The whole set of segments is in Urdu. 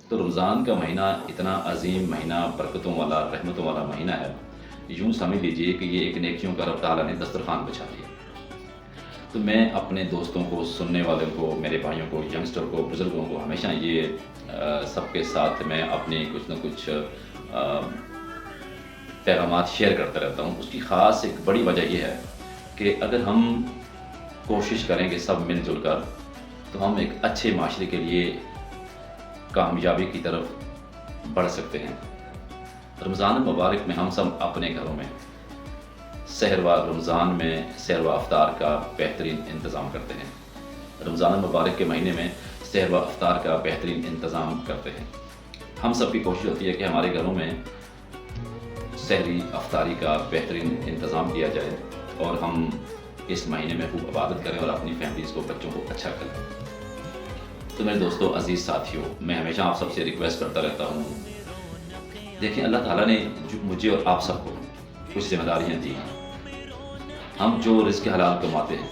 تو رمضان کا مہینہ اتنا عظیم مہینہ، برکتوں والا، رحمتوں والا مہینہ ہے، یوں سمجھ لیجئے کہ یہ ایک نیکیوں کا رب تعالیٰ نے دسترخوان بچھا دیا۔ تو میں اپنے دوستوں کو، سننے والوں کو، میرے بھائیوں کو، ینگسٹر کو، بزرگوں کو ہمیشہ یہ سب کے ساتھ میں اپنی کچھ نہ کچھ پیغامات شیئر کرتا رہتا ہوں۔ اس کی خاص ایک بڑی وجہ یہ ہے کہ اگر ہم کوشش کریں گے سب مل جل کر، تو ہم ایک اچھے معاشرے کے لیے کامیابی کی طرف بڑھ سکتے ہیں۔ رمضان المبارک میں ہم سب اپنے گھروں میں سحر و رمضان میں سحر و افطار کا بہترین انتظام کرتے ہیں۔ رمضان المبارک کے مہینے میں سحر و افطار کا بہترین انتظام کرتے ہیں۔ ہم سب کی کوشش ہوتی ہے کہ ہمارے گھروں میں سحری افطاری کا بہترین انتظام کیا جائے اور ہم اس مہینے میں خوب عبادت کریں اور اپنی فیملیز کو، بچوں کو اچھا کریں۔ تو میرے دوستو، عزیز ساتھیوں، میں ہمیشہ آپ سب سے ریکویسٹ کرتا رہتا ہوں، دیکھیں اللہ تعالیٰ نے مجھے اور آپ سب کو کچھ ذمہ داریاں دی ہیں۔ ہم جو رزق حلال کماتے ہیں،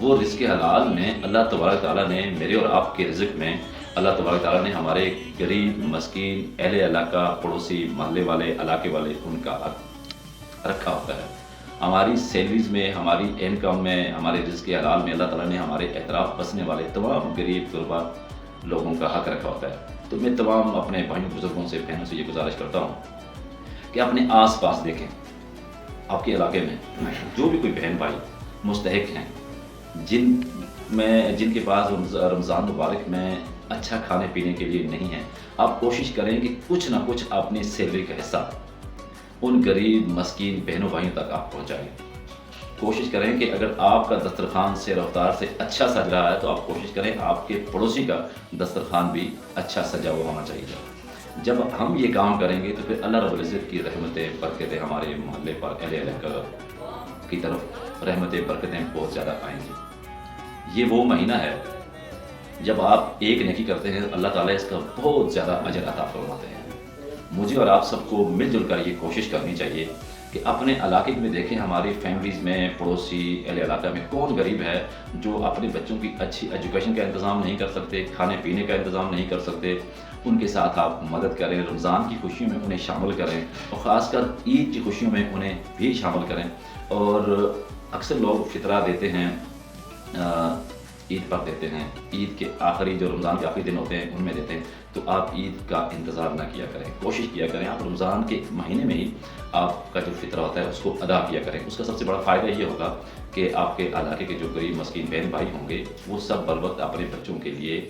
وہ رزق حلال میں اللہ تبارک تعالیٰ نے میرے اور آپ کے رزق میں اللہ تبارک تعالیٰ نے ہمارے غریب، مسکین، اہل علاقہ، پڑوسی، محلے والے، علاقے والے، ان کا حق رکھا ہوتا ہے۔ ہماری سیلریز میں، ہماری انکم میں، ہمارے رزق حلال میں اللہ تعالیٰ نے ہمارے اطراف بسنے والے تمام غریب غربا لوگوں کا حق رکھا ہوتا ہے۔ تو میں تمام اپنے بھائیوں، بزرگوں سے، بہنوں سے یہ گزارش کرتا ہوں کہ اپنے آس پاس دیکھیں، آپ کے علاقے میں جو بھی کوئی بہن بھائی مستحق ہیں، جن کے پاس رمضان مبارک میں اچھا کھانے پینے کے لیے نہیں ہے، آپ کوشش کریں کہ کچھ نہ کچھ اپنی سیلری کا حصہ ان غریب مسکین بہنوں بھائیوں تک آپ پہنچائیں۔ کوشش کریں کہ اگر آپ کا دسترخوان سیر و افطار سے اچھا سج رہا ہے تو آپ کوشش کریں آپ کے پڑوسی کا دسترخوان بھی اچھا سجا ہوا ہونا چاہیے۔ جب ہم یہ کام کریں گے تو پھر اللہ رب العزت کی رحمتیں، برکتیں ہمارے محلے پر، اہل علاقہ کی طرف رحمتیں، برکتیں بہت زیادہ آئیں گی۔ یہ وہ مہینہ ہے جب آپ ایک نیکی کرتے ہیں، اللہ تعالیٰ اس کا بہت زیادہ اجر عطا فرماتے ہیں۔ مجھے اور آپ سب کو مل جل کر یہ کوشش کرنی چاہیے کہ اپنے علاقے میں دیکھیں، ہماری فیملیز میں، پڑوسی، اہل علاقہ میں کون غریب ہے جو اپنے بچوں کی اچھی ایجوکیشن کا انتظام نہیں کر سکتے، کھانے پینے کا انتظام نہیں کر سکتے، ان کے ساتھ آپ مدد کریں، رمضان کی خوشیوں میں انہیں شامل کریں اور خاص کر عید کی خوشیوں میں انہیں بھی شامل کریں۔ اور اکثر لوگ فطرہ دیتے ہیں، عید پر دیتے ہیں، عید کے آخری جو رمضان کے آخری دن ہوتے ہیں ان میں دیتے ہیں، تو آپ عید کا انتظار نہ کیا کریں، کوشش کیا کریں آپ رمضان کے مہینے میں ہی آپ کا جو فطرہ ہوتا ہے اس کو ادا کیا کریں۔ اس کا سب سے بڑا فائدہ یہ ہوگا کہ آپ کے علاقے کے جو غریب مسکین بہن بھائی ہوں گے، وہ سب بر وقت اپنے بچوں کے لیے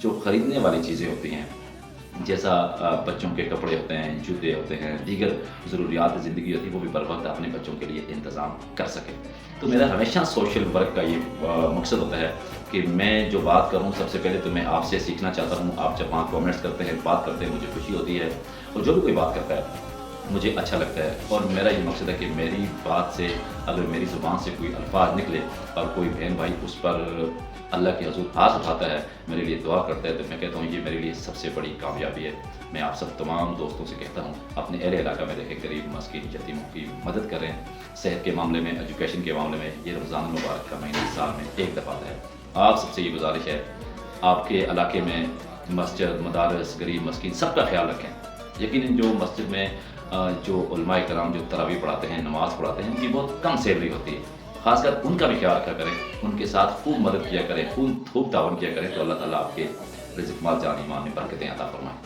جو خریدنے والی چیزیں ہوتی ہیں، جیسا بچوں کے کپڑے ہوتے ہیں، جوتے ہوتے ہیں، دیگر ضروریات زندگی ہوتی ہے، وہ بھی بر وقت اپنے بچوں کے لیے انتظام کر سکیں۔ تو میرا ہمیشہ سوشل ورک کا یہ مقصد ہوتا ہے کہ میں جو بات کروں، سب سے پہلے تو میں آپ سے سیکھنا چاہتا ہوں۔ آپ جب وہاں کامنٹس کرتے ہیں، بات کرتے ہیں، مجھے خوشی ہوتی ہے، اور جو بھی کوئی بات کرتا ہے مجھے اچھا لگتا ہے۔ اور میرا یہ مقصد ہے کہ میری بات سے، اگر میری زبان سے کوئی الفاظ نکلے اور کوئی بہن بھائی اس پر اللہ کے حضور ہاتھ اٹھاتا ہے، میرے لیے دعا کرتا ہے، تو میں کہتا ہوں یہ میرے لیے سب سے بڑی کامیابی ہے۔ میں آپ سب تمام دوستوں سے کہتا ہوں، اپنے اہل علاقہ میں دیکھیں، غریب مسکین یتیموں کی مدد کریں، صحت کے معاملے میں، ایجوکیشن کے معاملے میں۔ یہ رمضان المبارک کا مہینہ سال میں ایک دفعہ آتا ہے۔ آپ سب سے یہ گزارش ہے، آپ کے علاقے میں مسجد، مدارس، غریب مسکین سب کا خیال رکھیں۔ یقیناً جو مسجد میں جو علماء کرام جو تراویح پڑھاتے ہیں، نماز پڑھاتے ہیں، ان کی بہت کم سیلری ہوتی ہے، خاص کر ان کا بھی خیال رکھا کریں، ان کے ساتھ خوب مدد کیا کریں، خوب تعاون کیا کریں، تو اللہ تعالیٰ آپ کے رزق، مال، جان، ایمان میں برکتیں عطا فرمائیں۔